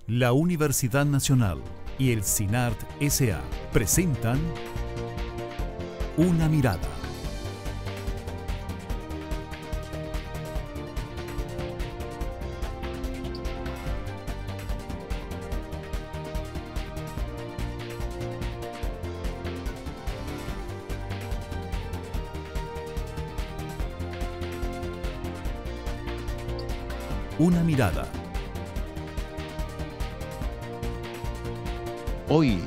La Universidad Nacional y el CINART S.A. presentan Una Mirada. Una Mirada. Hoy,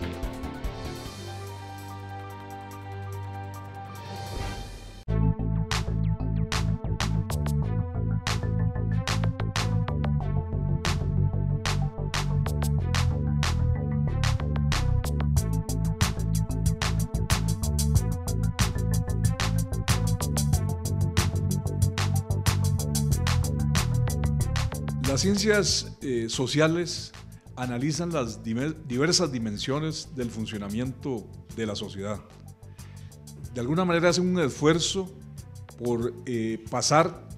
las ciencias sociales analizan las diversas dimensiones del funcionamiento de la sociedad. De alguna manera hacen un esfuerzo por pasar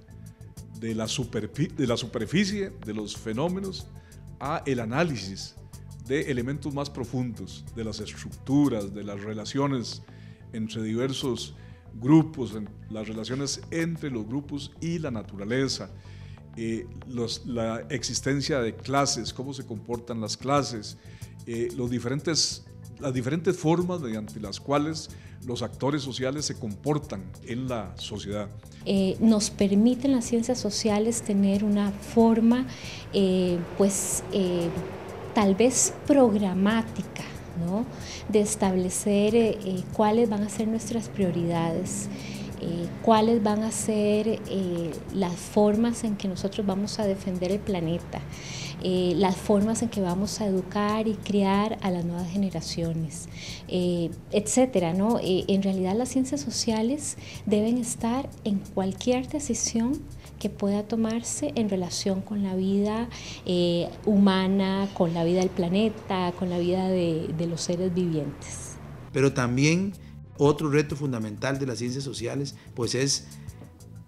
de la superficie de los fenómenos a el análisis de elementos más profundos, de las estructuras, de las relaciones entre diversos grupos, las relaciones entre los grupos y la naturaleza, la existencia de clases, cómo se comportan las clases, las diferentes formas mediante las cuales los actores sociales se comportan en la sociedad. Nos permiten las ciencias sociales tener una forma, tal vez programática, ¿no?, de establecer cuáles van a ser nuestras prioridades. Cuáles van a ser las formas en que nosotros vamos a defender el planeta, las formas en que vamos a educar y criar a las nuevas generaciones, etcétera, ¿no? En realidad las ciencias sociales deben estar en cualquier decisión que pueda tomarse en relación con la vida humana, con la vida del planeta, con la vida de los seres vivientes. pero también otro reto fundamental de las ciencias sociales pues es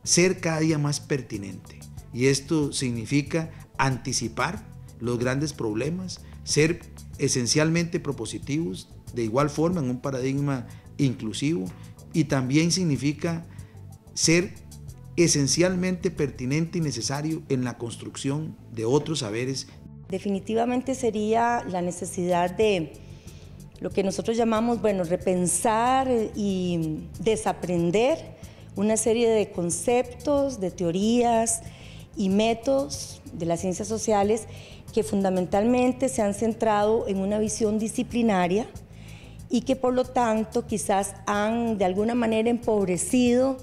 ser cada día más pertinente, y esto significa anticipar los grandes problemas, ser esencialmente propositivos, de igual forma en un paradigma inclusivo, y también significa ser esencialmente pertinente y necesario en la construcción de otros saberes. Definitivamente sería la necesidad de lo que nosotros llamamos, repensar y desaprender una serie de conceptos, de teorías y métodos de las ciencias sociales que fundamentalmente se han centrado en una visión disciplinaria y que por lo tanto quizás han de alguna manera empobrecido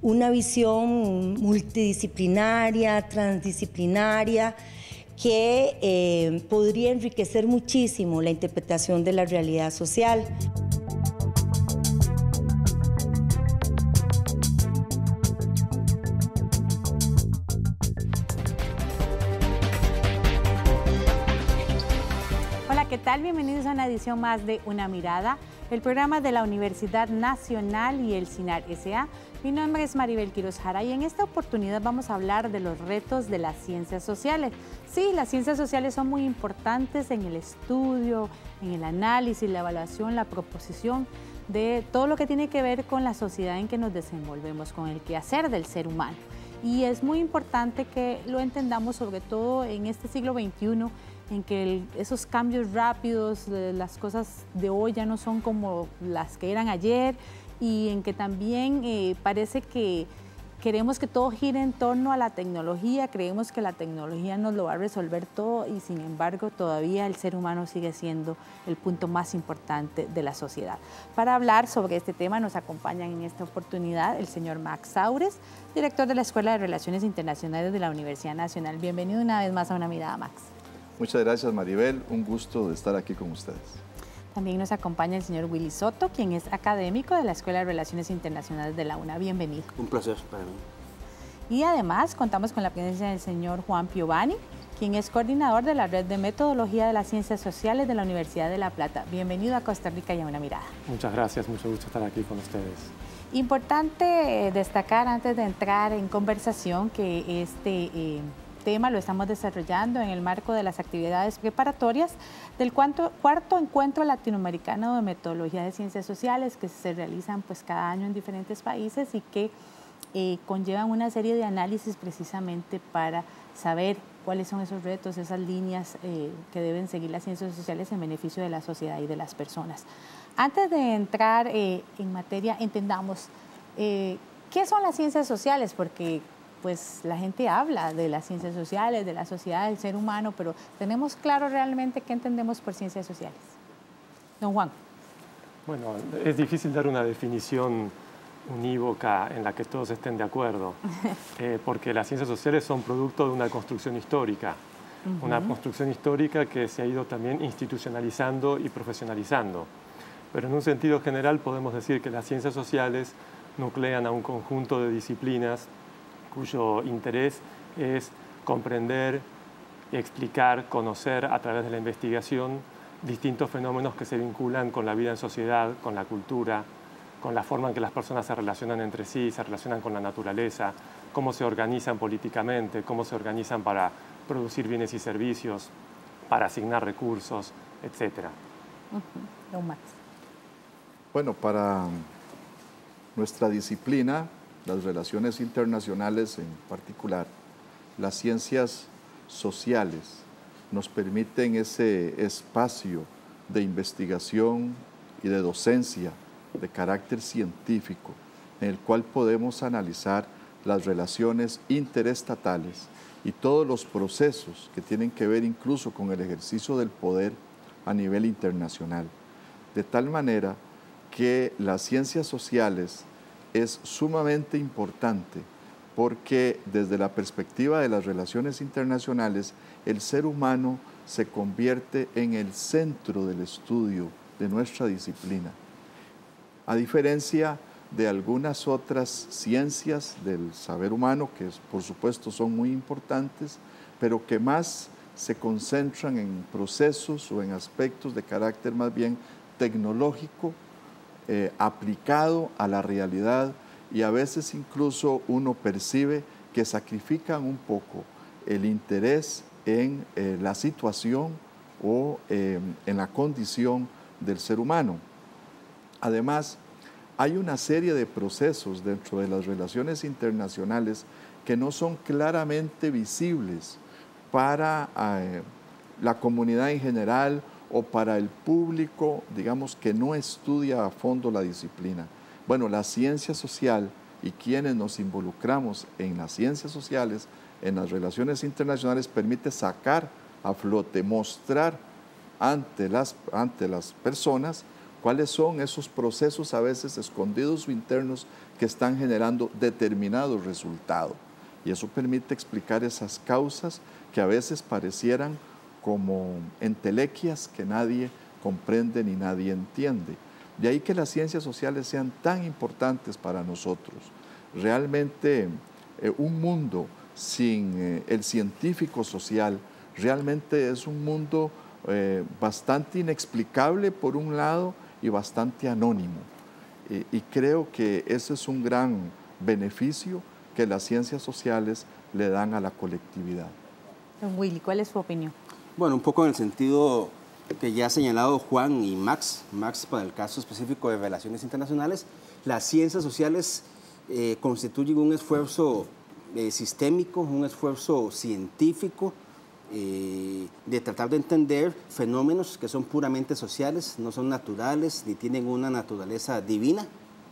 una visión multidisciplinaria, transdisciplinaria, que podría enriquecer muchísimo la interpretación de la realidad social. Hola, ¿qué tal? Bienvenidos a una edición más de Una Mirada, el programa de la Universidad Nacional y el CINART S.A. Mi nombre es Maribel Quiroz Jara y en esta oportunidad vamos a hablar de los retos de las ciencias sociales. Sí, las ciencias sociales son muy importantes en el estudio, en el análisis, la evaluación, la proposición de todo lo que tiene que ver con la sociedad en que nos desenvolvemos, con el quehacer del ser humano. Y es muy importante que lo entendamos, sobre todo en este siglo XXI, en que esos cambios rápidos, las cosas de hoy ya no son como las que eran ayer, y en que también parece que queremos que todo gire en torno a la tecnología, creemos que la tecnología nos lo va a resolver todo y sin embargo todavía el ser humano sigue siendo el punto más importante de la sociedad. Para hablar sobre este tema nos acompañan en esta oportunidad el señor Max Saures, director de la Escuela de Relaciones Internacionales de la Universidad Nacional. Bienvenido una vez más a Una Mirada, Max. Muchas gracias, Maribel, un gusto de estar aquí con ustedes. También nos acompaña el señor Willy Soto, quien es académico de la Escuela de Relaciones Internacionales de la UNA. Bienvenido. Un placer para mí. Y además contamos con la presencia del señor Juan Piovani, quien es coordinador de la Red de Metodología de las Ciencias Sociales de la Universidad de La Plata. Bienvenido a Costa Rica y a Una Mirada. Muchas gracias, mucho gusto estar aquí con ustedes. Importante destacar antes de entrar en conversación que tema lo estamos desarrollando en el marco de las actividades preparatorias del cuarto encuentro latinoamericano de metodología de ciencias sociales que se realizan pues cada año en diferentes países y que conllevan una serie de análisis precisamente para saber cuáles son esos retos, esas líneas que deben seguir las ciencias sociales en beneficio de la sociedad y de las personas. Antes de entrar en materia, entendamos qué son las ciencias sociales, porque pues la gente habla de las ciencias sociales, de la sociedad, del ser humano, pero ¿tenemos claro realmente qué entendemos por ciencias sociales? Don Juan. Bueno, es difícil dar una definición unívoca en la que todos estén de acuerdo, porque las ciencias sociales son producto de una construcción histórica, una construcción histórica que se ha ido también institucionalizando y profesionalizando. Pero en un sentido general podemos decir que las ciencias sociales nuclean a un conjunto de disciplinas cuyo interés es comprender, explicar, conocer a través de la investigación distintos fenómenos que se vinculan con la vida en sociedad, con la cultura, con la forma en que las personas se relacionan entre sí, se relacionan con la naturaleza, cómo se organizan políticamente, cómo se organizan para producir bienes y servicios, para asignar recursos, etc. Don Max. Bueno, para nuestra disciplina, las relaciones internacionales en particular, las ciencias sociales nos permiten ese espacio de investigación y de docencia de carácter científico en el cual podemos analizar las relaciones interestatales y todos los procesos que tienen que ver incluso con el ejercicio del poder a nivel internacional. De tal manera que las ciencias sociales es sumamente importante porque desde la perspectiva de las relaciones internacionales, el ser humano se convierte en el centro del estudio de nuestra disciplina. A diferencia de algunas otras ciencias del saber humano, que por supuesto son muy importantes, pero que más se concentran en procesos o en aspectos de carácter más bien tecnológico, aplicado a la realidad, y a veces incluso uno percibe que sacrifican un poco el interés en la situación o en la condición del ser humano. Además, hay una serie de procesos dentro de las relaciones internacionales que no son claramente visibles para la comunidad en general o para el público, digamos, que no estudia a fondo la disciplina. Bueno, la ciencia social y quienes nos involucramos en las ciencias sociales, en las relaciones internacionales, permite sacar a flote, mostrar ante las personas cuáles son esos procesos a veces escondidos o internos que están generando determinado resultado. Y eso permite explicar esas causas que a veces parecieran como entelequias que nadie comprende ni nadie entiende. De ahí que las ciencias sociales sean tan importantes para nosotros. Realmente un mundo sin el científico social realmente es un mundo bastante inexplicable por un lado y bastante anónimo. Y creo que ese es un gran beneficio que las ciencias sociales le dan a la colectividad. Don Willy, ¿cuál es su opinión? Bueno, un poco en el sentido que ya ha señalado Juan y Max para el caso específico de relaciones internacionales, las ciencias sociales constituyen un esfuerzo sistémico, un esfuerzo científico de tratar de entender fenómenos que son puramente sociales, no son naturales, ni tienen una naturaleza divina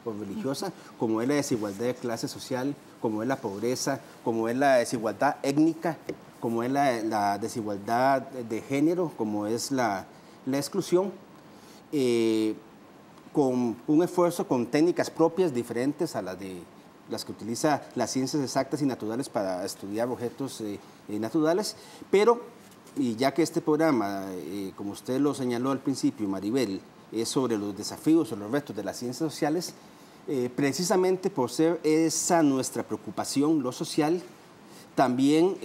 o religiosa, como es la desigualdad de clase social, como es la pobreza, como es la desigualdad étnica, como es la desigualdad de género, como es la exclusión, con un esfuerzo con técnicas propias diferentes a las que utiliza las ciencias exactas y naturales para estudiar objetos naturales, pero, y ya que este programa, como usted lo señaló al principio, Maribel, es sobre los desafíos o los retos de las ciencias sociales, precisamente por ser esa nuestra preocupación, lo social, también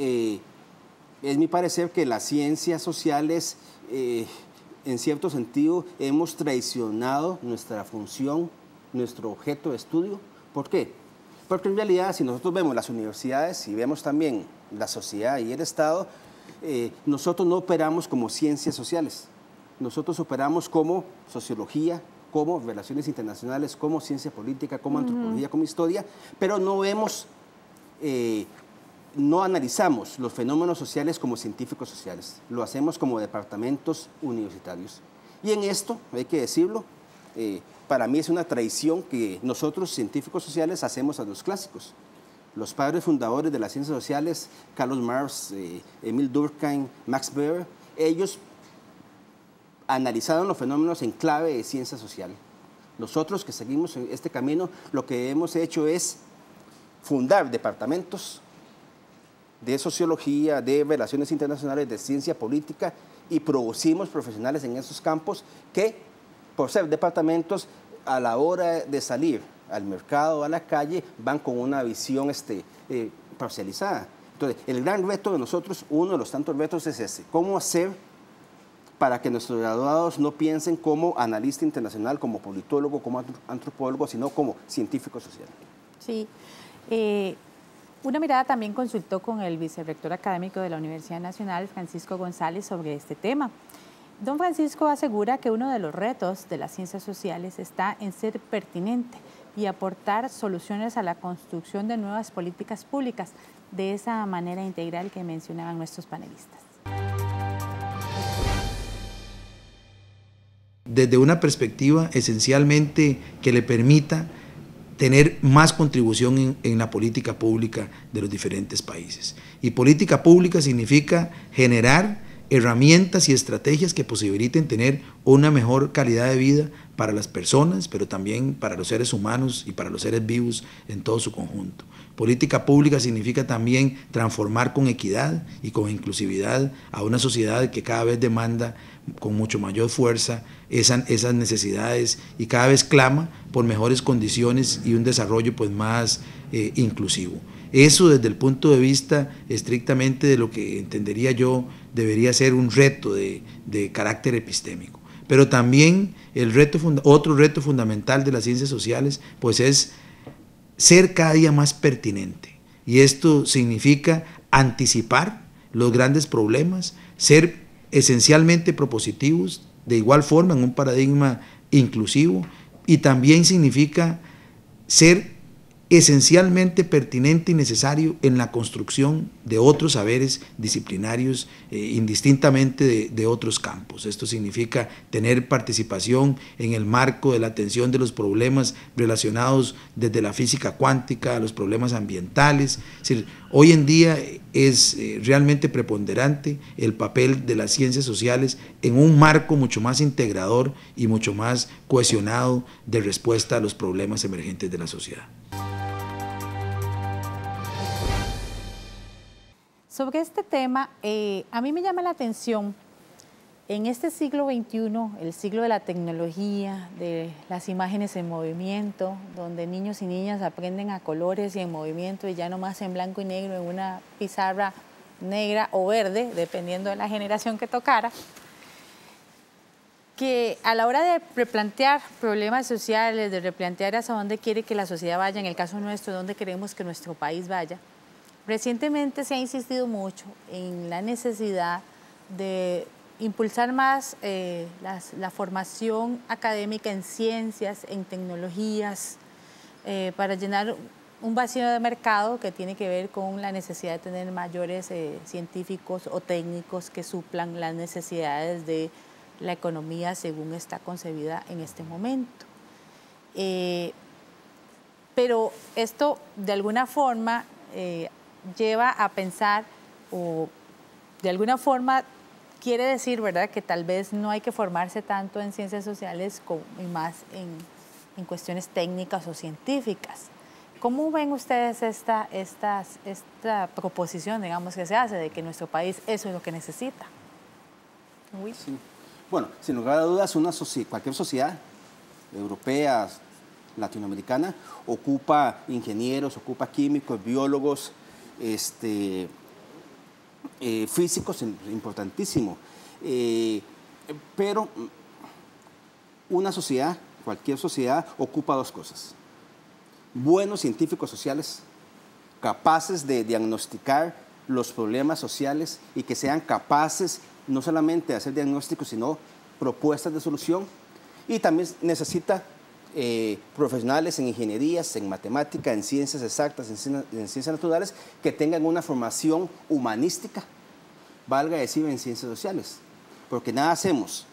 es mi parecer que las ciencias sociales, en cierto sentido, hemos traicionado nuestra función, nuestro objeto de estudio. ¿Por qué? Porque en realidad, si nosotros vemos las universidades y vemos también la sociedad y el Estado, nosotros no operamos como ciencias sociales. Nosotros operamos como sociología, como relaciones internacionales, como ciencia política, como antropología, como historia, pero no vemos, no analizamos los fenómenos sociales como científicos sociales. Lo hacemos como departamentos universitarios. Y en esto, hay que decirlo, para mí es una traición que nosotros, científicos sociales, hacemos a los clásicos. Los padres fundadores de las ciencias sociales, Carlos Marx, Emil Durkheim, Max Weber, ellos analizaron los fenómenos en clave de ciencia social. Nosotros que seguimos en este camino, lo que hemos hecho es fundar departamentos de sociología, de relaciones internacionales, de ciencia política, y producimos profesionales en esos campos que, por ser departamentos, a la hora de salir al mercado, a la calle, van con una visión parcializada. Entonces, el gran reto de nosotros, uno de los tantos retos es ese: ¿cómo hacer para que nuestros graduados no piensen como analista internacional, como politólogo, como antropólogo, sino como científico social? Sí. Una Mirada también consultó con el vicerrector académico de la Universidad Nacional, Francisco González, sobre este tema. Don Francisco asegura que uno de los retos de las ciencias sociales está en ser pertinente y aportar soluciones a la construcción de nuevas políticas públicas de esa manera integral que mencionaban nuestros panelistas. Desde una perspectiva esencialmente que le permita tener más contribución en la política pública de los diferentes países. Y política pública significa generar herramientas y estrategias que posibiliten tener una mejor calidad de vida para las personas, pero también para los seres humanos y para los seres vivos en todo su conjunto. Política pública significa también transformar con equidad y con inclusividad a una sociedad que cada vez demanda con mucho mayor fuerza esas necesidades y cada vez clama por mejores condiciones y un desarrollo pues más inclusivo. Eso desde el punto de vista estrictamente de lo que entendería yo debería ser un reto de carácter epistémico. Pero también otro reto fundamental de las ciencias sociales pues es ser cada día más pertinente. Y esto significa anticipar los grandes problemas, ser esencialmente propositivos, de igual forma en un paradigma inclusivo, y también significa ser esencialmente pertinente y necesario en la construcción de otros saberes disciplinarios indistintamente de otros campos. Esto significa tener participación en el marco de la atención de los problemas relacionados desde la física cuántica a los problemas ambientales. Es decir, hoy en día es realmente preponderante el papel de las ciencias sociales en un marco mucho más integrador y mucho más cohesionado de respuesta a los problemas emergentes de la sociedad. Sobre este tema, a mí me llama la atención, en este siglo XXI, el siglo de la tecnología, de las imágenes en movimiento, donde niños y niñas aprenden a colores y en movimiento y ya no más en blanco y negro, en una pizarra negra o verde, dependiendo de la generación que tocara, que a la hora de replantear problemas sociales, de replantear hacia dónde quiere que la sociedad vaya, en el caso nuestro, dónde queremos que nuestro país vaya, recientemente se ha insistido mucho en la necesidad de impulsar más la formación académica en ciencias, en tecnologías, para llenar un vacío de mercado que tiene que ver con la necesidad de tener mayores científicos o técnicos que suplan las necesidades de la economía según está concebida en este momento. Pero esto de alguna forma lleva a pensar, o de alguna forma quiere decir, ¿verdad?, que tal vez no hay que formarse tanto en ciencias sociales y más en cuestiones técnicas o científicas. ¿Cómo ven ustedes esta proposición, digamos, que se hace de que nuestro país eso es lo que necesita? Sí. Bueno, sin lugar a dudas, cualquier sociedad europea, latinoamericana, ocupa ingenieros, ocupa químicos, biólogos, físicos, importantísimo. Pero una sociedad, cualquier sociedad, ocupa dos cosas: buenos científicos sociales, capaces de diagnosticar los problemas sociales y que sean capaces no solamente de hacer diagnósticos, sino propuestas de solución. Y también necesita profesionales en ingenierías, en matemática, en ciencias exactas, en ciencias naturales, que tengan una formación humanística, valga decir, en ciencias sociales. Porque nada hacemos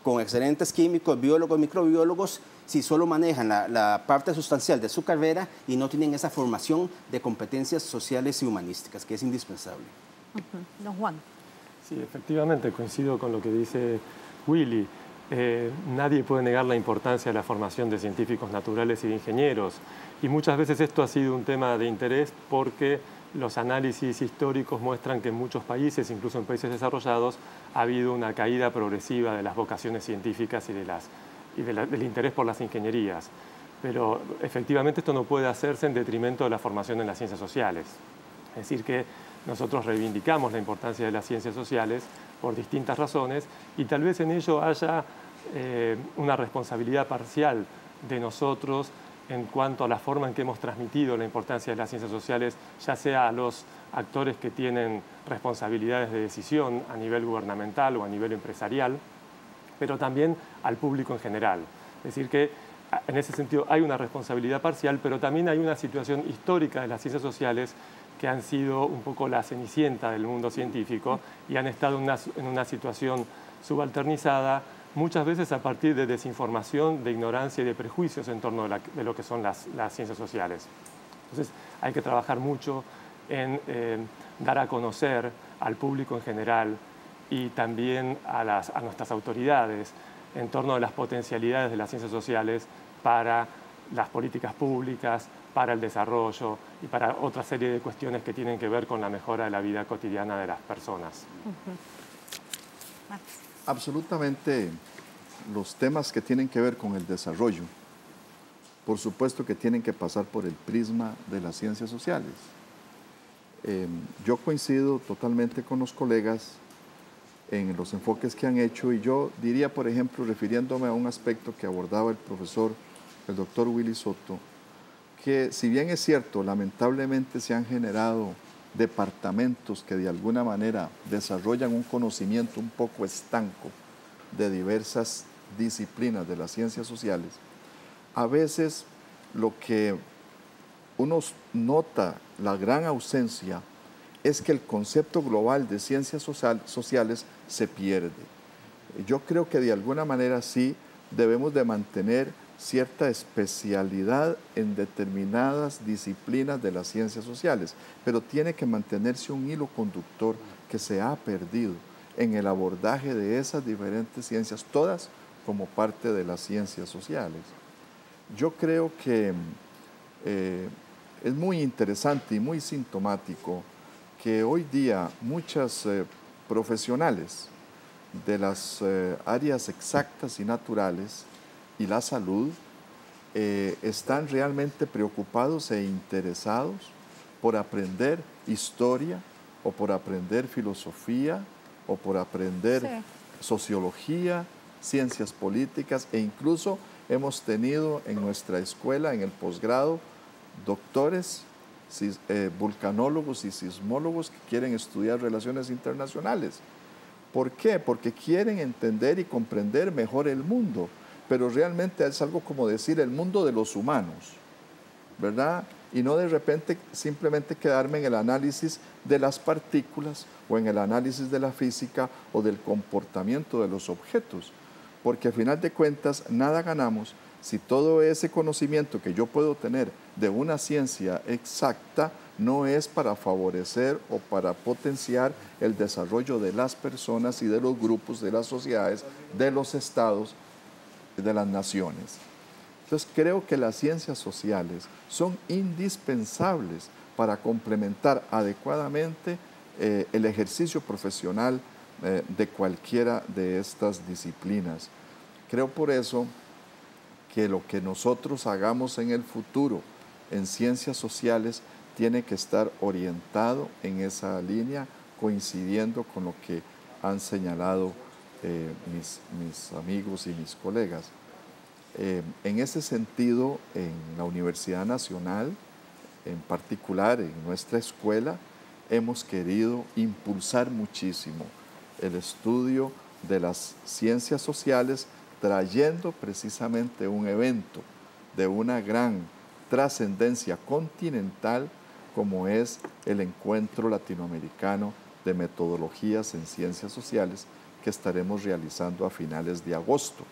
con excelentes químicos, biólogos, microbiólogos, si solo manejan la parte sustancial de su carrera y no tienen esa formación de competencias sociales y humanísticas, que es indispensable. Don Juan. Sí, efectivamente, coincido con lo que dice Willy. Nadie puede negar la importancia de la formación de científicos naturales y de ingenieros. Y muchas veces esto ha sido un tema de interés porque los análisis históricos muestran que en muchos países, incluso en países desarrollados, ha habido una caída progresiva de las vocaciones científicas y del interés por las ingenierías. Pero efectivamente esto no puede hacerse en detrimento de la formación en las ciencias sociales. Es decir, que nosotros reivindicamos la importancia de las ciencias sociales por distintas razones y tal vez en ello haya una responsabilidad parcial de nosotros en cuanto a la forma en que hemos transmitido la importancia de las ciencias sociales, ya sea a los actores que tienen responsabilidades de decisión a nivel gubernamental o a nivel empresarial, pero también al público en general. Es decir, que en ese sentido hay una responsabilidad parcial, pero también hay una situación histórica de las ciencias sociales que han sido un poco la cenicienta del mundo científico y han estado en una situación subalternizada, muchas veces a partir de desinformación, de ignorancia y de prejuicios en torno de lo que son las ciencias sociales. Entonces hay que trabajar mucho en dar a conocer al público en general y también a nuestras autoridades en torno a las potencialidades de las ciencias sociales para las políticas públicas, para el desarrollo y para otra serie de cuestiones que tienen que ver con la mejora de la vida cotidiana de las personas. Absolutamente, los temas que tienen que ver con el desarrollo, por supuesto que tienen que pasar por el prisma de las ciencias sociales. Yo coincido totalmente con los colegas en los enfoques que han hecho y yo diría, por ejemplo, refiriéndome a un aspecto que abordaba el doctor Willy Soto, que si bien es cierto, lamentablemente se han generado departamentos que de alguna manera desarrollan un conocimiento un poco estanco de diversas disciplinas de las ciencias sociales, a veces lo que uno nota, la gran ausencia, es que el concepto global de ciencias sociales se pierde. Yo creo que de alguna manera sí debemos de mantener cierta especialidad en determinadas disciplinas de las ciencias sociales, pero tiene que mantenerse un hilo conductor que se ha perdido en el abordaje de esas diferentes ciencias, todas como parte de las ciencias sociales. Yo creo que es muy interesante y muy sintomático que hoy día muchas profesionales de las áreas exactas y naturales y la salud están realmente preocupados e interesados por aprender historia o por aprender filosofía o por aprender sociología, ciencias políticas e incluso hemos tenido en nuestra escuela, en el posgrado, doctores, vulcanólogos y sismólogos que quieren estudiar relaciones internacionales. ¿Por qué? Porque quieren entender y comprender mejor el mundo, pero realmente es algo como decir el mundo de los humanos, ¿verdad? Y no de repente simplemente quedarme en el análisis de las partículas o en el análisis de la física o del comportamiento de los objetos, porque al final de cuentas nada ganamos si todo ese conocimiento que yo puedo tener de una ciencia exacta no es para favorecer o para potenciar el desarrollo de las personas y de los grupos, de las sociedades, de los estados, de las naciones. Entonces creo que las ciencias sociales son indispensables para complementar adecuadamente el ejercicio profesional de cualquiera de estas disciplinas. Creo por eso que lo que nosotros hagamos en el futuro en ciencias sociales tiene que estar orientado en esa línea, coincidiendo con lo que han señalado mis amigos y mis colegas. En ese sentido, en la Universidad Nacional, en particular en nuestra escuela, hemos querido impulsar muchísimo el estudio de las ciencias sociales, trayendo precisamente un evento de una gran trascendencia continental como es el Encuentro Latinoamericano de Metodologías en Ciencias Sociales que estaremos realizando a finales de agosto.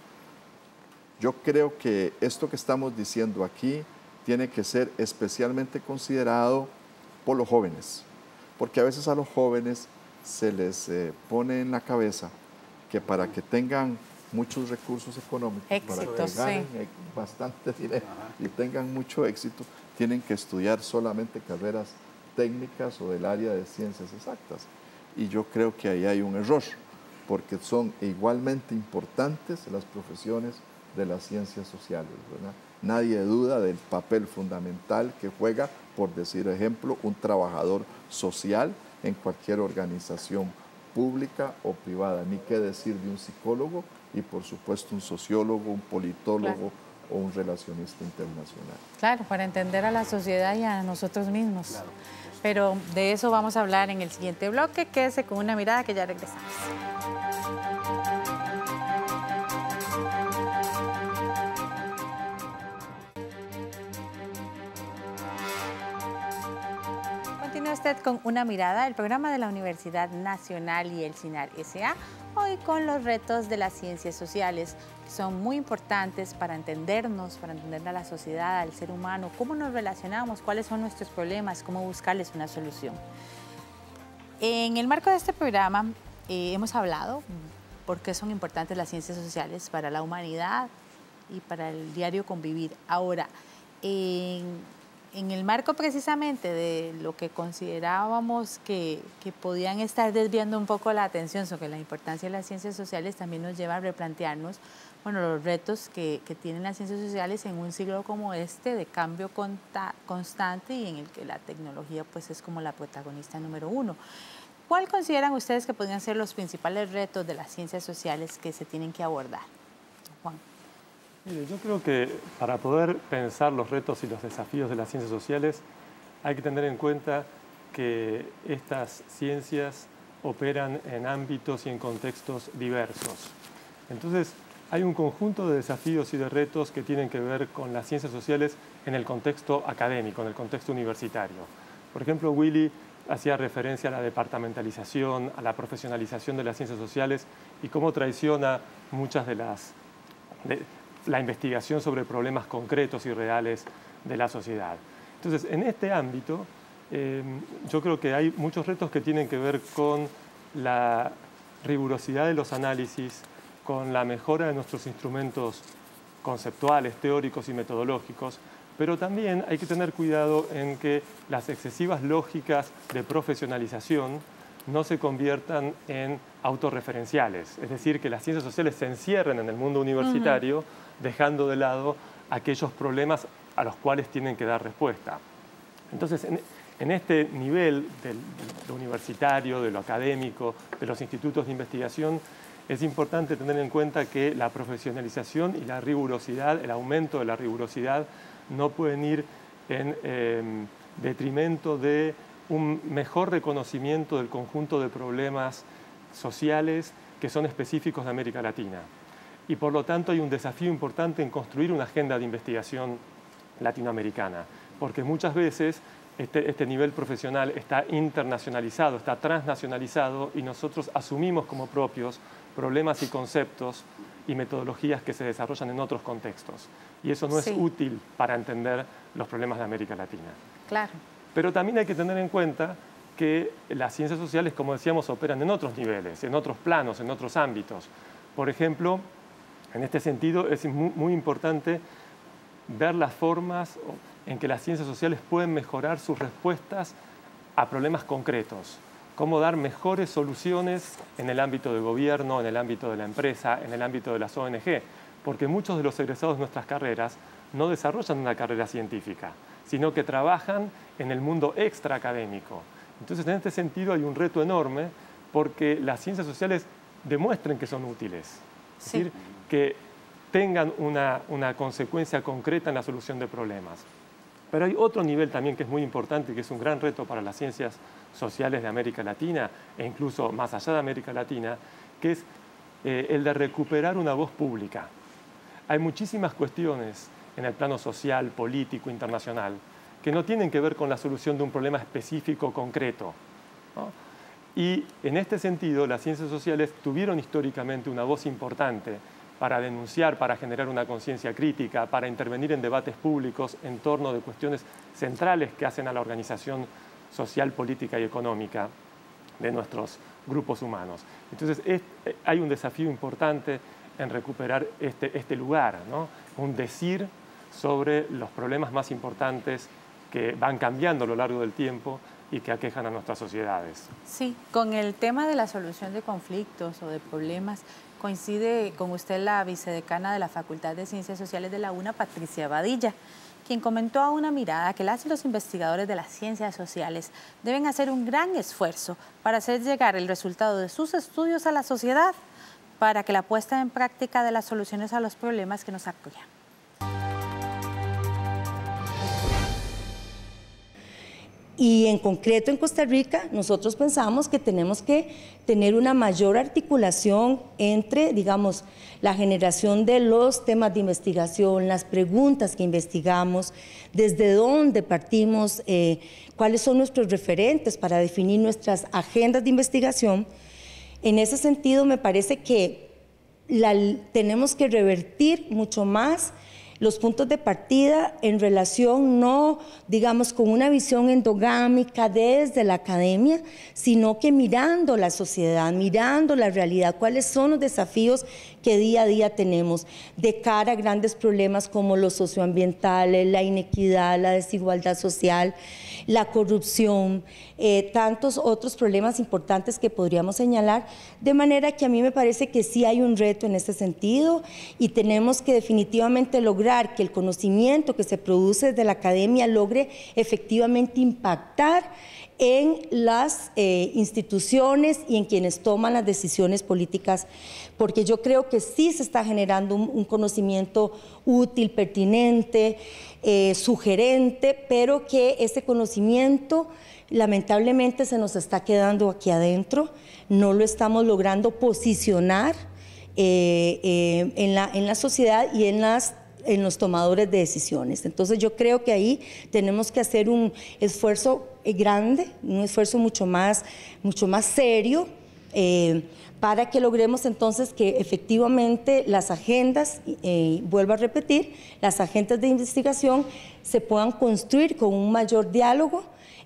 Yo creo que esto que estamos diciendo aquí tiene que ser especialmente considerado por los jóvenes, porque a veces a los jóvenes se les pone en la cabeza que para que tengan muchos recursos económicos, para que ganen bastante dinero y tengan mucho éxito, tienen que estudiar solamente carreras técnicas o del área de ciencias exactas. Y yo creo que ahí hay un error, porque son igualmente importantes las profesiones de las ciencias sociales, ¿verdad? Nadie duda del papel fundamental que juega, por decir ejemplo, un trabajador social en cualquier organización pública o privada, ni qué decir de un psicólogo y por supuesto un sociólogo, un politólogo o un relacionista internacional. Claro, para entender a la sociedad y a nosotros mismos. Claro. Pero de eso vamos a hablar en el siguiente bloque. Quédese con una mirada que ya regresamos. Continúa usted con Una Mirada, el programa de la Universidad Nacional y el CINAR S.A., hoy con los retos de las ciencias sociales, que son muy importantes para entendernos, para entender a la sociedad, al ser humano, cómo nos relacionamos, cuáles son nuestros problemas, cómo buscarles una solución. En el marco de este programa hemos hablado por qué son importantes las ciencias sociales para la humanidad y para el diario convivir. Ahora, en el marco precisamente de lo que considerábamos que podían estar desviando un poco la atención sobre la importancia de las ciencias sociales, también nos lleva a replantearnos, bueno, los retos que tienen las ciencias sociales en un siglo como este de cambio constante y en el que la tecnología pues es como la protagonista número uno. ¿Cuál consideran ustedes que podrían ser los principales retos de las ciencias sociales que se tienen que abordar? Juan. Mire, yo creo que para poder pensar los retos y los desafíos de las ciencias sociales hay que tener en cuenta que estas ciencias operan en ámbitos y en contextos diversos. Entonces, hay un conjunto de desafíos y de retos que tienen que ver con las ciencias sociales en el contexto académico, en el contexto universitario. Por ejemplo, Willy hacía referencia a la departamentalización, a la profesionalización de las ciencias sociales y cómo traiciona muchas de la investigación sobre problemas concretos y reales de la sociedad. Entonces, en este ámbito, yo creo que hay muchos retos que tienen que ver con la rigurosidad de los análisis, con la mejora de nuestros instrumentos conceptuales, teóricos y metodológicos, pero también hay que tener cuidado en que las excesivas lógicas de profesionalización no se conviertan en autorreferenciales, es decir, que las ciencias sociales se encierren en el mundo universitario, dejando de lado aquellos problemas a los cuales tienen que dar respuesta. Entonces, en este nivel de lo universitario, de lo académico, de los institutos de investigación, es importante tener en cuenta que la profesionalización y la rigurosidad, el aumento de la rigurosidad, no pueden ir en detrimento de un mejor reconocimiento del conjunto de problemas sociales que son específicos de América Latina. Y por lo tanto hay un desafío importante en construir una agenda de investigación latinoamericana, porque muchas veces este nivel profesional está internacionalizado, está transnacionalizado y nosotros asumimos como propios problemas y conceptos y metodologías que se desarrollan en otros contextos. Y eso no es útil para entender los problemas de América Latina. Claro. Pero también hay que tener en cuenta que las ciencias sociales, como decíamos, operan en otros niveles, en otros planos, en otros ámbitos. Por ejemplo, en este sentido es muy importante ver las formas en que las ciencias sociales pueden mejorar sus respuestas a problemas concretos. Cómo dar mejores soluciones en el ámbito del gobierno, en el ámbito de la empresa, en el ámbito de las ONG, porque muchos de los egresados de nuestras carreras no desarrollan una carrera científica, sino que trabajan en el mundo extraacadémico. Entonces, en este sentido hay un reto enorme porque las ciencias sociales demuestren que son útiles, es decir, que tengan una consecuencia concreta en la solución de problemas. Pero hay otro nivel también que es muy importante, que es un gran reto para las ciencias sociales de América Latina, e incluso más allá de América Latina, que es el de recuperar una voz pública. Hay muchísimas cuestiones en el plano social, político, internacional, que no tienen que ver con la solución de un problema específico, concreto, ¿no? Y en este sentido, las ciencias sociales tuvieron históricamente una voz importante para denunciar, para generar una conciencia crítica, para intervenir en debates públicos en torno de cuestiones centrales que hacen a la organización social, política y económica de nuestros grupos humanos. Entonces, hay un desafío importante en recuperar este lugar, ¿no? Un decir sobre los problemas más importantes que van cambiando a lo largo del tiempo y que aquejan a nuestras sociedades. Sí, con el tema de la solución de conflictos o de problemas, coincide con usted la vicedecana de la Facultad de Ciencias Sociales de la UNA, Patricia Badilla, quien comentó a Una Mirada que las y los investigadores de las ciencias sociales deben hacer un gran esfuerzo para hacer llegar el resultado de sus estudios a la sociedad, para que la puesta en práctica de las soluciones a los problemas que nos aquejan. Y en concreto en Costa Rica, nosotros pensamos que tenemos que tener una mayor articulación entre, digamos, la generación de los temas de investigación, las preguntas que investigamos, desde dónde partimos, cuáles son nuestros referentes para definir nuestras agendas de investigación. En ese sentido, me parece que tenemos que revertir mucho más los puntos de partida en relación no, digamos, con una visión endogámica desde la academia, sino que mirando la sociedad, mirando la realidad, cuáles son los desafíos que día a día tenemos de cara a grandes problemas como los socioambientales, la inequidad, la desigualdad social, la corrupción, tantos otros problemas importantes que podríamos señalar, de manera que a mí me parece que sí hay un reto en este sentido y tenemos que definitivamente lograr que el conocimiento que se produce desde la academia logre efectivamente impactar en las instituciones y en quienes toman las decisiones políticas, porque yo creo que sí se está generando un conocimiento útil, pertinente, sugerente, pero que ese conocimiento lamentablemente se nos está quedando aquí adentro, no lo estamos logrando posicionar en la sociedad y en los tomadores de decisiones. Entonces yo creo que ahí tenemos que hacer un esfuerzo grande, un esfuerzo mucho más serio, para que logremos entonces que efectivamente las agendas, vuelvo a repetir, las agendas de investigación se puedan construir con un mayor diálogo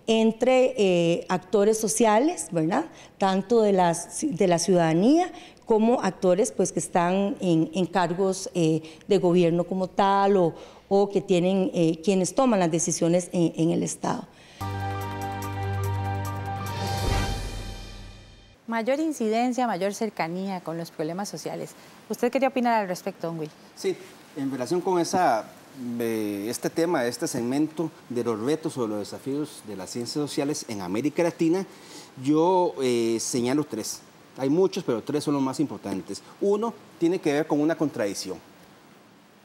entre actores sociales, ¿verdad? Tanto de la ciudadanía como actores pues, que están en cargos de gobierno como tal o que tienen quienes toman las decisiones en el Estado. Mayor incidencia, mayor cercanía con los problemas sociales. ¿Usted quería opinar al respecto, don Will? Sí, en relación con este tema, este segmento de los retos o los desafíos de las ciencias sociales en América Latina, yo señalo tres. Hay muchos, pero tres son los más importantes. Uno tiene que ver con una contradicción.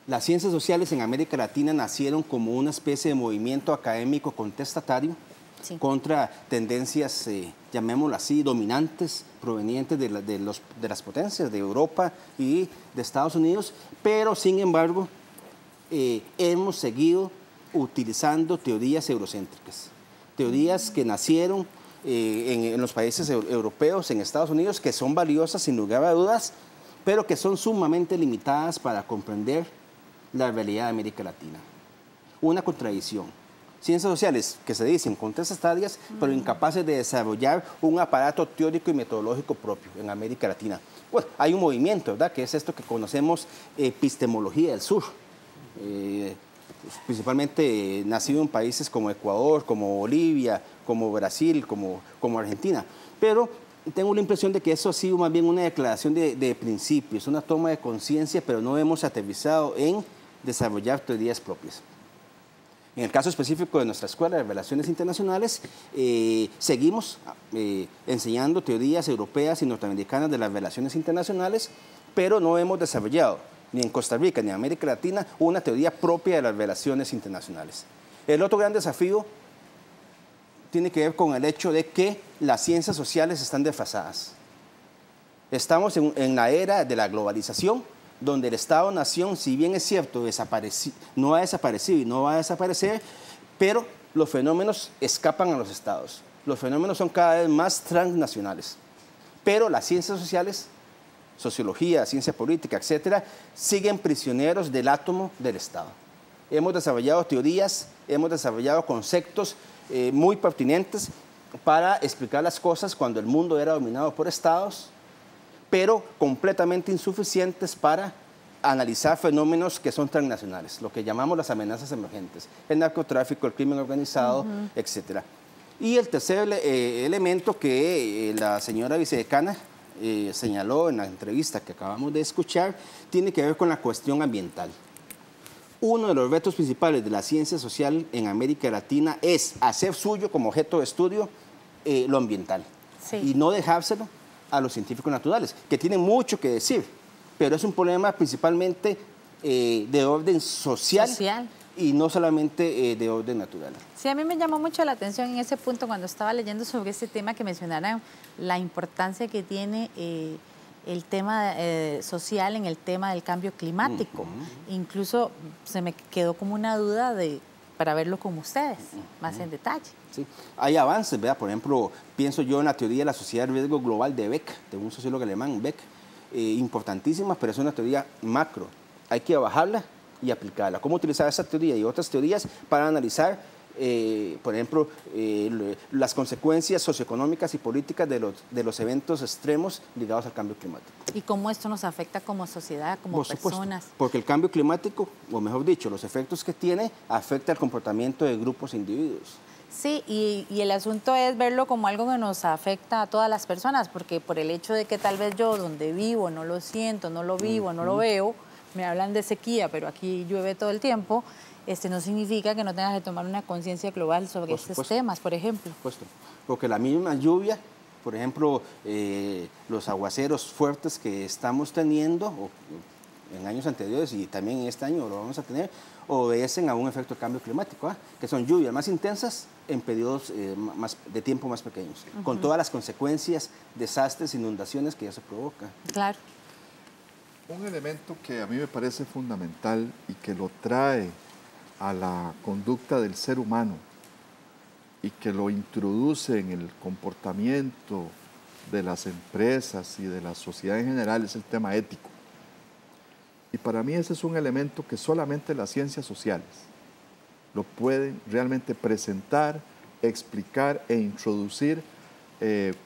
Las ciencias sociales en América Latina nacieron como una especie de movimiento académico contestatario, sí, contra tendencias, llamémoslo así, dominantes, provenientes de las potencias de Europa y de Estados Unidos, pero sin embargo hemos seguido utilizando teorías eurocéntricas, teorías que nacieron en los países europeos, en Estados Unidos, que son valiosas sin lugar a dudas, pero que son sumamente limitadas para comprender la realidad de América Latina. Una contradicción. Ciencias sociales que se dicen contestatarias, pero incapaces de desarrollar un aparato teórico y metodológico propio en América Latina. Bueno, hay un movimiento, ¿verdad?, que es esto que conocemos epistemología del sur, principalmente nacido en países como Ecuador, como Bolivia, como Brasil, como Argentina. Pero tengo la impresión de que eso ha sido más bien una declaración de principios, una toma de conciencia, pero no hemos aterrizado en desarrollar teorías propias. En el caso específico de nuestra Escuela de Relaciones Internacionales, seguimos enseñando teorías europeas y norteamericanas de las relaciones internacionales, pero no hemos desarrollado, ni en Costa Rica ni en América Latina, una teoría propia de las relaciones internacionales. El otro gran desafío tiene que ver con el hecho de que las ciencias sociales están desfasadas. Estamos en la era de la globalización, donde el Estado-nación, si bien es cierto, no ha desaparecido y no va a desaparecer, pero los fenómenos escapan a los estados. Los fenómenos son cada vez más transnacionales. Pero las ciencias sociales, sociología, ciencia política, etcétera, siguen prisioneros del átomo del Estado. Hemos desarrollado teorías, hemos desarrollado conceptos muy pertinentes para explicar las cosas cuando el mundo era dominado por estados, pero completamente insuficientes para analizar fenómenos que son transnacionales, lo que llamamos las amenazas emergentes, el narcotráfico, el crimen organizado, etcétera. Y el tercer elemento que la señora vicedecana señaló en la entrevista que acabamos de escuchar, tiene que ver con la cuestión ambiental. Uno de los retos principales de la ciencia social en América Latina es hacer suyo como objeto de estudio lo ambiental, y no dejárselo a los científicos naturales, que tienen mucho que decir, pero es un problema principalmente de orden social. Y no solamente de orden natural. Sí, a mí me llamó mucho la atención en ese punto cuando estaba leyendo sobre este tema que mencionaran la importancia que tiene el tema social en el tema del cambio climático. Incluso se me quedó como una duda para verlo con ustedes, más en detalle. Sí, hay avances, ¿verdad? Por ejemplo, pienso yo en la teoría de la sociedad de riesgo global de Beck, de un sociólogo alemán, Beck, importantísima, pero es una teoría macro. Hay que bajarla y aplicarla. ¿Cómo utilizar esa teoría y otras teorías para analizar, por ejemplo, las consecuencias socioeconómicas y políticas de los eventos extremos ligados al cambio climático? ¿Y cómo esto nos afecta como sociedad, como personas? Porque el cambio climático, o mejor dicho, los efectos que tiene, afecta el comportamiento de grupos e individuos. Sí, y el asunto es verlo como algo que nos afecta a todas las personas, porque por el hecho de que tal vez yo donde vivo no lo siento, no lo vivo, no lo veo, me hablan de sequía, pero aquí llueve todo el tiempo, no significa que no tengas que tomar una conciencia global sobre estos temas, por ejemplo. Por supuesto, porque la misma lluvia, por ejemplo, los aguaceros fuertes que estamos teniendo en años anteriores y también en este año lo vamos a tener, obedecen a un efecto de cambio climático, que son lluvias más intensas en periodos de tiempo más pequeños, con todas las consecuencias, desastres, inundaciones que eso provoca. Claro. Un elemento que a mí me parece fundamental y que lo trae a la conducta del ser humano y que lo introduce en el comportamiento de las empresas y de la sociedad en general es el tema ético. Y para mí ese es un elemento que solamente las ciencias sociales lo pueden realmente presentar, explicar e introducir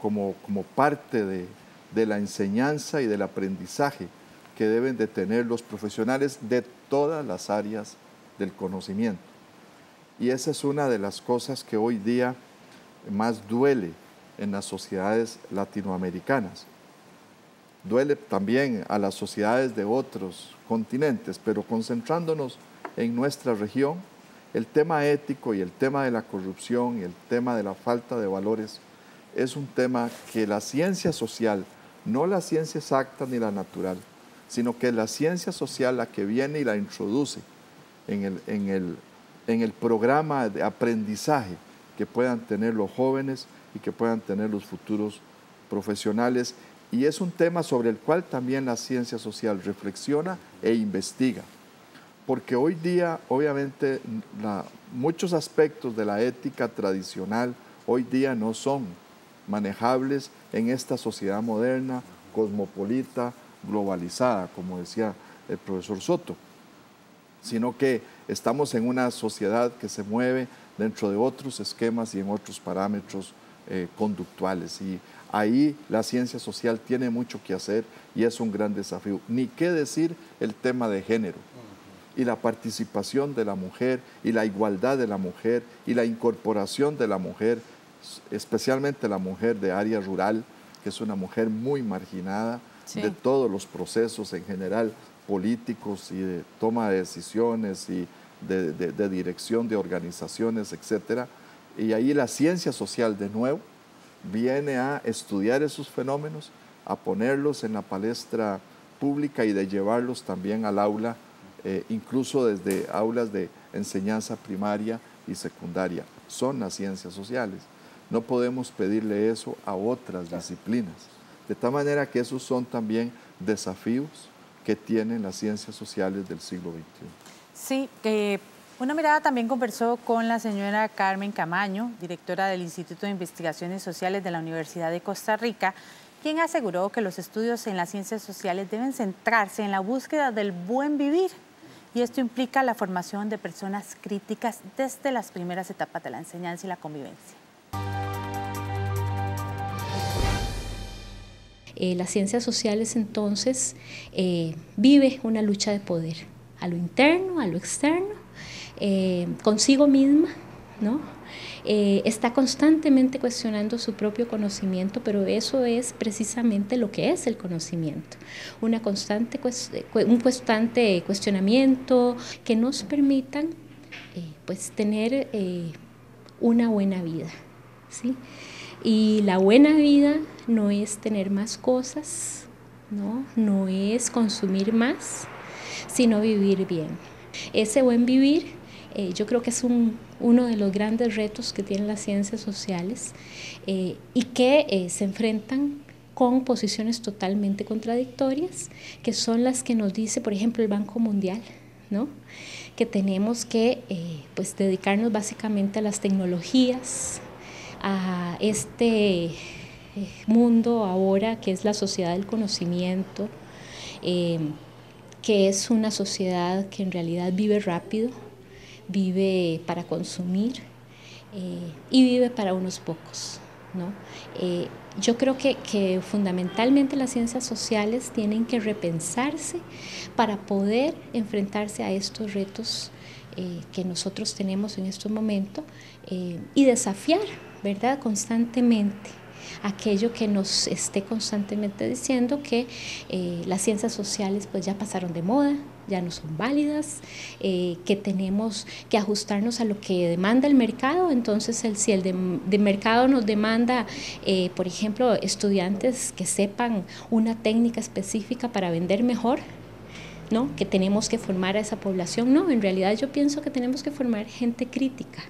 como parte de la enseñanza y del aprendizaje que deben de tener los profesionales de todas las áreas del conocimiento. Y esa es una de las cosas que hoy día más duele en las sociedades latinoamericanas. Duele también a las sociedades de otros continentes, pero concentrándonos en nuestra región, el tema ético y el tema de la corrupción y el tema de la falta de valores es un tema que la ciencia social, no la ciencia exacta ni la natural, sino que la ciencia social la que viene y la introduce en el programa de aprendizaje que puedan tener los jóvenes y que puedan tener los futuros profesionales. Y es un tema sobre el cual también la ciencia social reflexiona e investiga. Porque hoy día, obviamente, muchos aspectos de la ética tradicional hoy día no son manejables en esta sociedad moderna, cosmopolita, globalizada, como decía el profesor Soto, sino que estamos en una sociedad que se mueve dentro de otros esquemas y en otros parámetros conductuales. Y ahí la ciencia social tiene mucho que hacer y es un gran desafío. Ni qué decir el tema de género y la participación de la mujer y la igualdad de la mujer y la incorporación de la mujer, especialmente la mujer de área rural, que es una mujer muy marginada de todos los procesos en general políticos y de toma de decisiones y de dirección de organizaciones, etcétera. Y ahí la ciencia social de nuevo viene a estudiar esos fenómenos, a ponerlos en la palestra pública y de llevarlos también al aula, incluso desde aulas de enseñanza primaria y secundaria son las ciencias sociales, no podemos pedirle eso a otras disciplinas. De tal manera que esos son también desafíos que tienen las ciencias sociales del siglo XXI. Sí, Una Mirada también conversó con la señora Carmen Camaño, directora del Instituto de Investigaciones Sociales de la Universidad de Costa Rica, quien aseguró que los estudios en las ciencias sociales deben centrarse en la búsqueda del buen vivir, y esto implica la formación de personas críticas desde las primeras etapas de la enseñanza y la convivencia. Las ciencias sociales entonces vive una lucha de poder, a lo interno, a lo externo, consigo misma, ¿no? Está constantemente cuestionando su propio conocimiento, pero eso es precisamente lo que es el conocimiento, un constante cuestionamiento que nos permitan pues tener una buena vida, ¿sí? Y la buena vida no es tener más cosas, no es consumir más, sino vivir bien. Ese buen vivir yo creo que es uno de los grandes retos que tienen las ciencias sociales y que se enfrentan con posiciones totalmente contradictorias, que son las que nos dice, por ejemplo, el Banco Mundial, ¿no? Que tenemos que pues dedicarnos básicamente a las tecnologías, a este mundo ahora que es la sociedad del conocimiento, que es una sociedad que en realidad vive rápido, vive para consumir y vive para unos pocos, ¿no? Yo creo que fundamentalmente las ciencias sociales tienen que repensarse para poder enfrentarse a estos retos que nosotros tenemos en este momento y desafiar, ¿verdad?, constantemente aquello que nos esté constantemente diciendo que las ciencias sociales pues ya pasaron de moda, ya no son válidas, que tenemos que ajustarnos a lo que demanda el mercado. Entonces si el de mercado nos demanda, por ejemplo, estudiantes que sepan una técnica específica para vender mejor, ¿no?, que tenemos que formar a esa población. No, en realidad yo pienso que tenemos que formar gente crítica.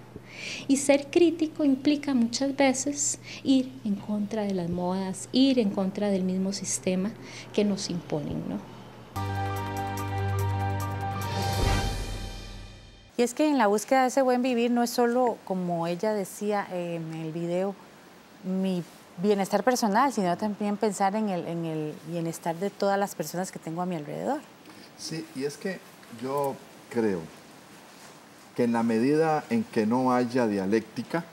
Y ser crítico implica muchas veces ir en contra de las modas, ir en contra del mismo sistema que nos imponen, ¿no? Y es que en la búsqueda de ese buen vivir no es solo, como ella decía en el video, mi bienestar personal, sino también pensar en el bienestar de todas las personas que tengo a mi alrededor. Sí, y es que yo creo que en la medida en que no haya dialéctica,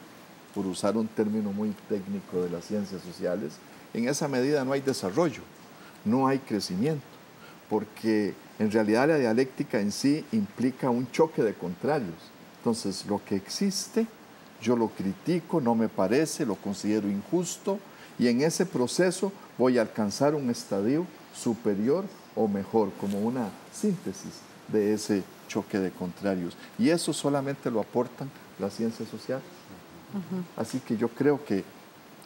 por usar un término muy técnico de las ciencias sociales, en esa medida no hay desarrollo, no hay crecimiento, porque en realidad la dialéctica en sí implica un choque de contrarios. Entonces, lo que existe, yo lo critico, no me parece, lo considero injusto, y en ese proceso voy a alcanzar un estadio superior o mejor, como una síntesis de ese choque de contrarios. Y eso solamente lo aportan las ciencias sociales. Así que yo creo que,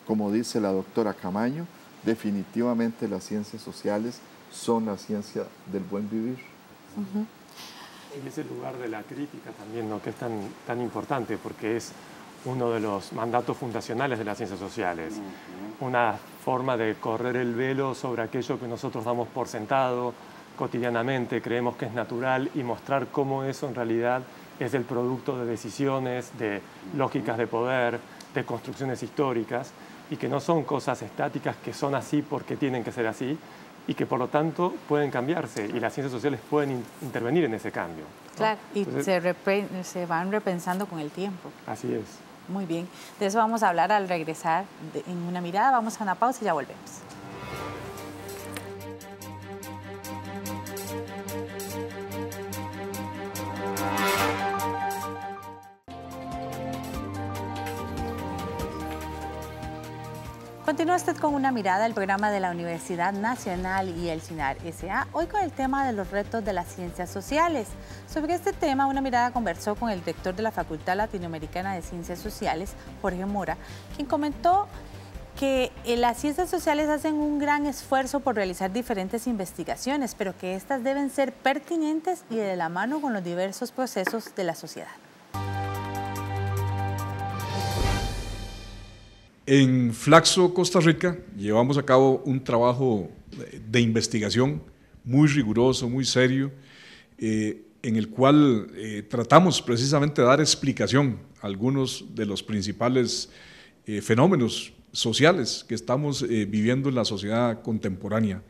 como dice la doctora Camaño, definitivamente las ciencias sociales son la ciencia del buen vivir. En ese lugar de la crítica también, ¿no?, que es tan importante, porque es uno de los mandatos fundacionales de las ciencias sociales. Una forma de correr el velo sobre aquello que nosotros damos por sentado cotidianamente, creemos que es natural, y mostrar cómo eso en realidad es el producto de decisiones, de lógicas de poder, de construcciones históricas, y que no son cosas estáticas que son así porque tienen que ser así, y que por lo tanto pueden cambiarse, y las ciencias sociales pueden intervenir en ese cambio, ¿no? Claro, y entonces, se van repensando con el tiempo. Así es. Muy bien, de eso vamos a hablar al regresar en Una Mirada. Vamos a una pausa y ya volvemos. Continúa usted con Una Mirada, el programa de la Universidad Nacional y el CINAR S.A., hoy con el tema de los retos de las ciencias sociales. Sobre este tema, Una Mirada conversó con el director de la Facultad Latinoamericana de Ciencias Sociales, Jorge Mora, quien comentó que las ciencias sociales hacen un gran esfuerzo por realizar diferentes investigaciones, pero que éstas deben ser pertinentes y de la mano con los diversos procesos de la sociedad. En Flaxo, Costa Rica, llevamos a cabo un trabajo de investigación muy riguroso, muy serio, en el cual tratamos precisamente de dar explicación a algunos de los principales fenómenos sociales que estamos viviendo en la sociedad contemporánea.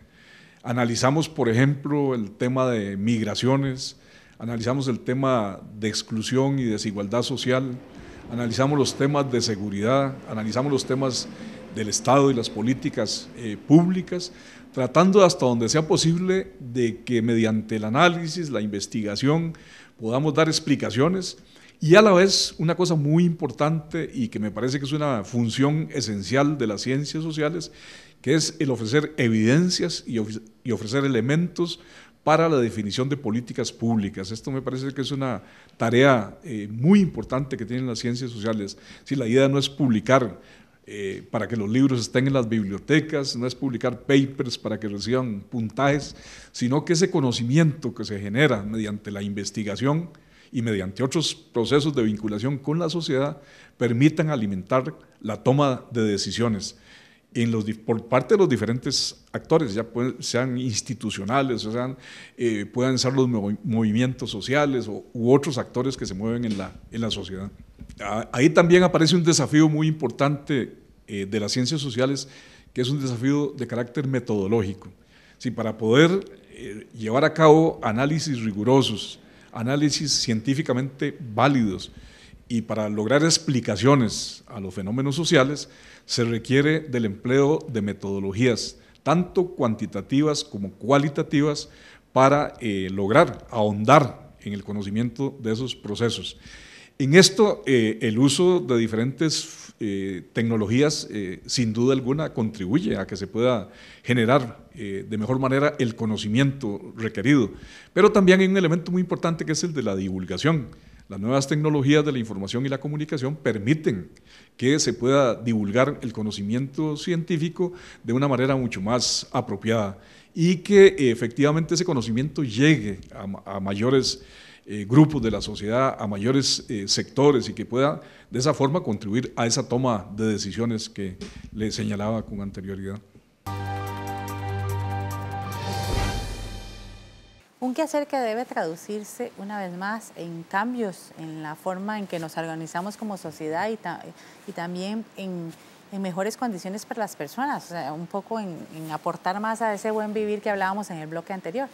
Analizamos, por ejemplo, el tema de migraciones, analizamos el tema de exclusión y desigualdad social, analizamos los temas de seguridad, analizamos los temas del Estado y las políticas públicas, tratando hasta donde sea posible de que mediante el análisis, la investigación, podamos dar explicaciones y a la vez una cosa muy importante y que me parece que es una función esencial de las ciencias sociales, que es el ofrecer evidencias y ofrecer elementos para la definición de políticas públicas. Esto me parece que es una tarea muy importante que tienen las ciencias sociales. Si la idea no es publicar para que los libros estén en las bibliotecas, no es publicar papers para que reciban puntajes, sino que ese conocimiento que se genera mediante la investigación y mediante otros procesos de vinculación con la sociedad permitan alimentar la toma de decisiones por parte de los diferentes actores, ya sean institucionales, o sean, puedan ser los movimientos sociales u otros actores que se mueven en la sociedad. Ahí también aparece un desafío muy importante de las ciencias sociales, que es un desafío de carácter metodológico. Sí, para poder llevar a cabo análisis rigurosos, análisis científicamente válidos y para lograr explicaciones a los fenómenos sociales, se requiere del empleo de metodologías, tanto cuantitativas como cualitativas, para lograr ahondar en el conocimiento de esos procesos. En esto, el uso de diferentes tecnologías, sin duda alguna, contribuye a que se pueda generar de mejor manera el conocimiento requerido. Pero también hay un elemento muy importante que es el de la divulgación. Las nuevas tecnologías de la información y la comunicación permiten que se pueda divulgar el conocimiento científico de una manera mucho más apropiada y que efectivamente ese conocimiento llegue a mayores grupos de la sociedad, a mayores sectores y que pueda de esa forma contribuir a esa toma de decisiones que le señalaba con anterioridad. Un quehacer que debe traducirse una vez más en cambios en la forma en que nos organizamos como sociedad y también en mejores condiciones para las personas, o sea, un poco en aportar más a ese buen vivir que hablábamos en el bloque anterior.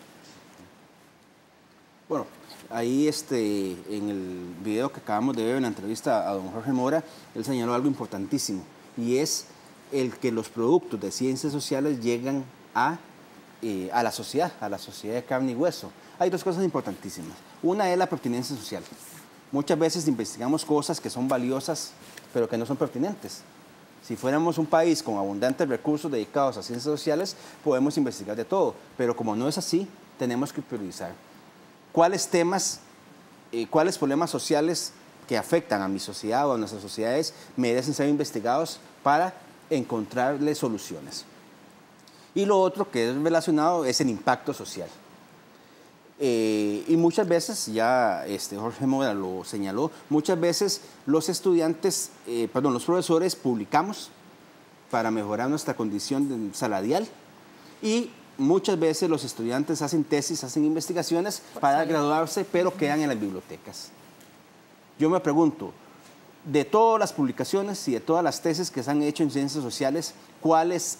Bueno, ahí en el video que acabamos de ver en la entrevista a don Jorge Mora, él señaló algo importantísimo y es el que los productos de ciencias sociales llegan a la sociedad de carne y hueso. Hay dos cosas importantísimas. Una es la pertinencia social. Muchas veces investigamos cosas que son valiosas, pero que no son pertinentes. Si fuéramos un país con abundantes recursos dedicados a ciencias sociales, podemos investigar de todo, pero como no es así, tenemos que priorizar. ¿Cuáles temas, cuáles problemas sociales que afectan a mi sociedad o a nuestras sociedades merecen ser investigados para encontrarle soluciones? Y lo otro que es relacionado es el impacto social. Y muchas veces, ya Jorge Mora lo señaló, muchas veces los los profesores publicamos para mejorar nuestra condición salarial y muchas veces los estudiantes hacen tesis, hacen investigaciones para graduarse, pero quedan en las bibliotecas. Yo me pregunto, de todas las publicaciones y de todas las tesis que se han hecho en ciencias sociales, ¿cuántas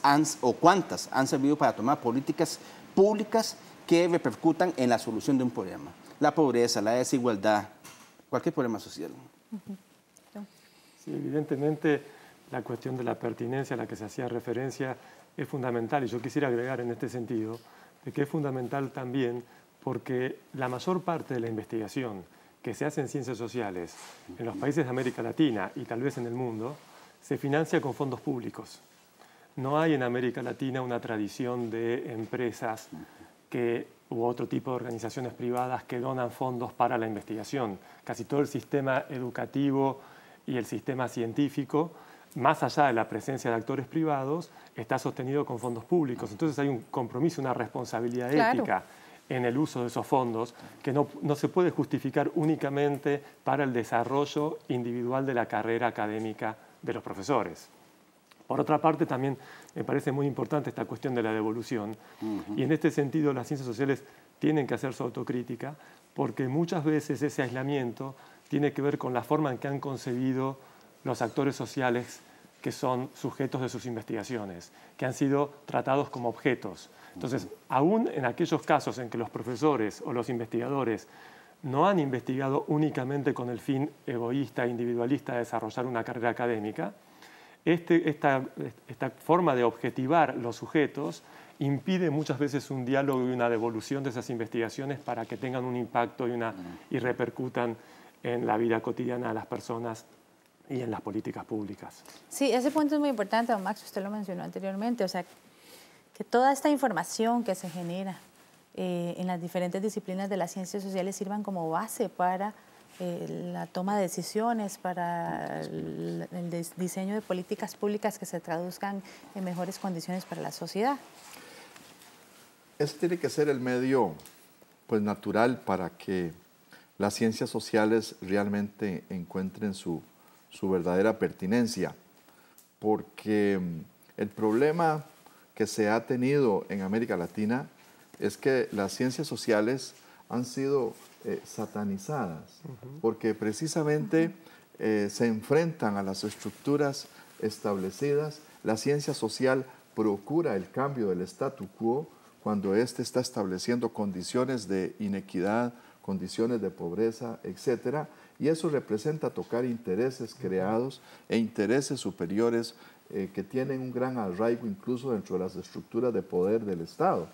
han servido para tomar políticas públicas que repercutan en la solución de un problema? La pobreza, la desigualdad, cualquier problema social. Sí, evidentemente la cuestión de la pertinencia a la que se hacía referencia es fundamental y yo quisiera agregar en este sentido de que es fundamental también porque la mayor parte de la investigación que se hace en ciencias sociales en los países de América Latina y tal vez en el mundo, se financia con fondos públicos. No hay en América Latina una tradición de empresas u otro tipo de organizaciones privadas que donan fondos para la investigación. Casi todo el sistema educativo y el sistema científico, más allá de la presencia de actores privados, está sostenido con fondos públicos. Entonces hay un compromiso, una responsabilidad ética en el uso de esos fondos que no se puede justificar únicamente para el desarrollo individual de la carrera académica de los profesores. Por otra parte, también me parece muy importante esta cuestión de la devolución. Y en este sentido, las ciencias sociales tienen que hacer su autocrítica, porque muchas veces ese aislamiento tiene que ver con la forma en que han concebido los actores sociales que son sujetos de sus investigaciones, que han sido tratados como objetos. Entonces, aún en aquellos casos en que los profesores o los investigadores no han investigado únicamente con el fin egoísta e individualista de desarrollar una carrera académica, esta forma de objetivar los sujetos impide muchas veces un diálogo y una devolución de esas investigaciones para que tengan un impacto y repercutan en la vida cotidiana de las personas y en las políticas públicas. Sí, ese punto es muy importante, don Max, usted lo mencionó anteriormente, o sea, que toda esta información que se genera en las diferentes disciplinas de las ciencias sociales sirvan como base para la toma de decisiones, para el diseño de políticas públicas que se traduzcan en mejores condiciones para la sociedad. Ese tiene que ser el medio pues, natural para que las ciencias sociales realmente encuentren su verdadera pertinencia, porque el problema que se ha tenido en América Latina es que las ciencias sociales han sido satanizadas, porque precisamente se enfrentan a las estructuras establecidas. La ciencia social procura el cambio del statu quo cuando éste está estableciendo condiciones de inequidad, condiciones de pobreza, etcétera, y eso representa tocar intereses creados e intereses superiores que tienen un gran arraigo incluso dentro de las estructuras de poder del Estado.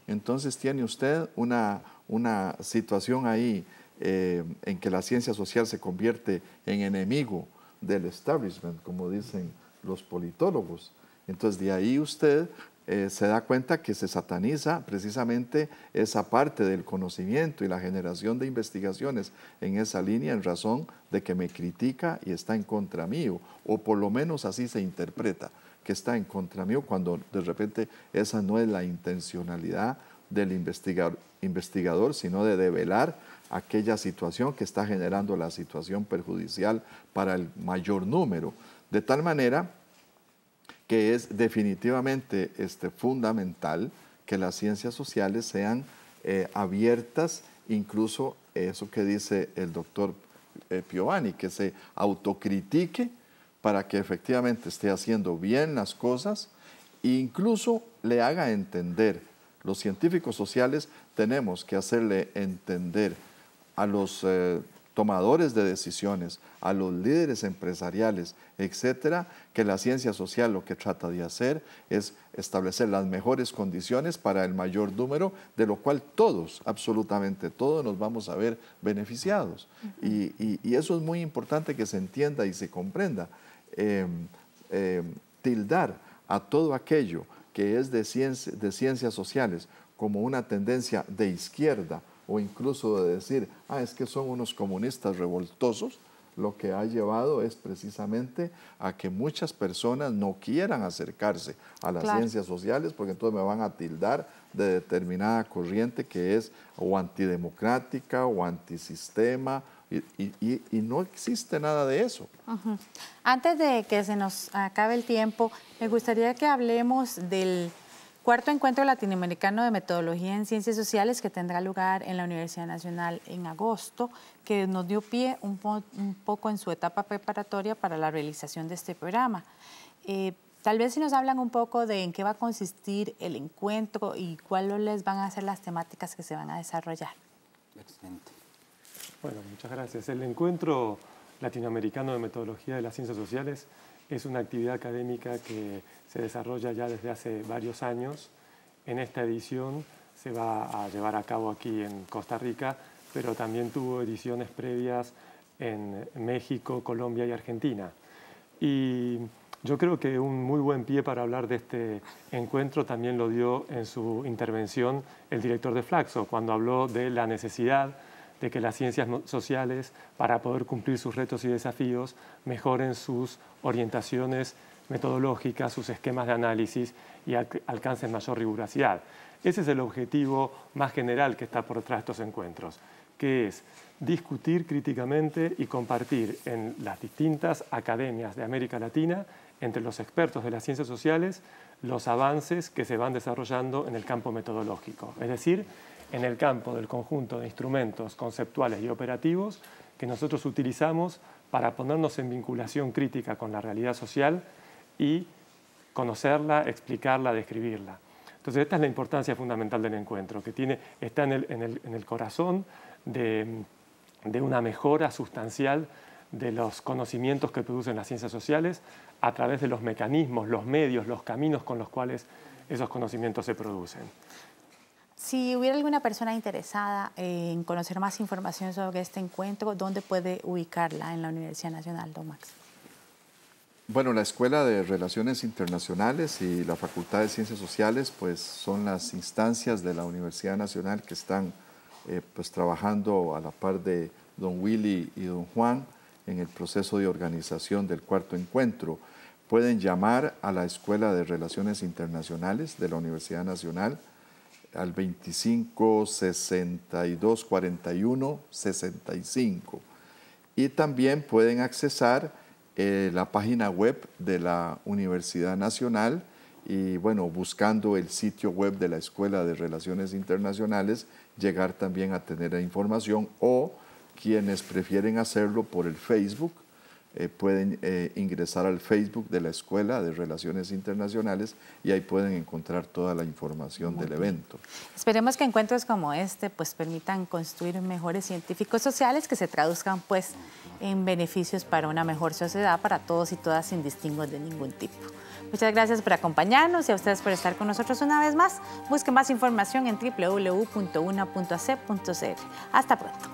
Entonces tiene usted una situación ahí en que la ciencia social se convierte en enemigo del establishment, como dicen los politólogos. Entonces de ahí usted se da cuenta que se sataniza precisamente esa parte del conocimiento y la generación de investigaciones en esa línea en razón de que me critica y está en contra mío, o por lo menos así se interpreta, que está en contra mío, cuando de repente esa no es la intencionalidad del investigador, sino de develar aquella situación que está generando la situación perjudicial para el mayor número. De tal manera que es definitivamente fundamental que las ciencias sociales sean abiertas, incluso eso que dice el doctor Piovani, que se autocritique para que efectivamente esté haciendo bien las cosas e incluso le haga entender. Los científicos sociales tenemos que hacerle entender a los tomadores de decisiones, a los líderes empresariales, etcétera, que la ciencia social lo que trata de hacer es establecer las mejores condiciones para el mayor número, de lo cual todos, absolutamente todos, nos vamos a ver beneficiados. Y eso es muy importante que se entienda y se comprenda. Tildar a todo aquello que es de ciencias sociales como una tendencia de izquierda, o incluso de decir, es que son unos comunistas revoltosos, lo que ha llevado es precisamente a que muchas personas no quieran acercarse a las ciencias sociales, porque entonces me van a tildar de determinada corriente que es o antidemocrática o antisistema, y no existe nada de eso. Antes de que se nos acabe el tiempo, me gustaría que hablemos del cuarto encuentro latinoamericano de metodología en ciencias sociales que tendrá lugar en la Universidad Nacional en agosto, que nos dio pie un poco en su etapa preparatoria para la realización de este programa. Tal vez si nos hablan un poco de en qué va a consistir el encuentro y cuáles van a ser las temáticas que se van a desarrollar. Excelente. Bueno, muchas gracias. El encuentro latinoamericano de metodología de las ciencias sociales es una actividad académica que se desarrolla ya desde hace varios años. En esta edición se va a llevar a cabo aquí en Costa Rica, pero también tuvo ediciones previas en México, Colombia y Argentina. Y yo creo que un muy buen pie para hablar de este encuentro también lo dio en su intervención el director de Flaxo, cuando habló de la necesidad de que las ciencias sociales, para poder cumplir sus retos y desafíos, mejoren sus orientaciones metodológicas, sus esquemas de análisis y alcancen mayor rigurosidad. Ese es el objetivo más general que está por detrás de estos encuentros, que es discutir críticamente y compartir en las distintas academias de América Latina entre los expertos de las ciencias sociales los avances que se van desarrollando en el campo metodológico, es decir, en el campo del conjunto de instrumentos conceptuales y operativos que nosotros utilizamos para ponernos en vinculación crítica con la realidad social y conocerla, explicarla, describirla. Entonces, esta es la importancia fundamental del encuentro, que está en el corazón de una mejora sustancial de los conocimientos que producen las ciencias sociales a través de los mecanismos, los medios, los caminos con los cuales esos conocimientos se producen. Si hubiera alguna persona interesada en conocer más información sobre este encuentro, ¿dónde puede ubicarla en la Universidad Nacional, don Max? Bueno, la Escuela de Relaciones Internacionales y la Facultad de Ciencias Sociales pues, son las instancias de la Universidad Nacional que están pues, trabajando a la par de don Willy y don Juan en el proceso de organización del cuarto encuentro. Pueden llamar a la Escuela de Relaciones Internacionales de la Universidad Nacional al 25 62 41 65 y también pueden accesar la página web de la Universidad Nacional y bueno, buscando el sitio web de la Escuela de Relaciones Internacionales, llegar también a tener la información, o quienes prefieren hacerlo por el Facebook, pueden ingresar al Facebook de la Escuela de Relaciones Internacionales y ahí pueden encontrar toda la información del evento. Esperemos que encuentros como este pues, permitan construir mejores científicos sociales que se traduzcan pues, en beneficios para una mejor sociedad para todos y todas sin distingos de ningún tipo. Muchas gracias por acompañarnos y a ustedes por estar con nosotros una vez más. Busquen más información en www.una.ac.cr. Hasta pronto.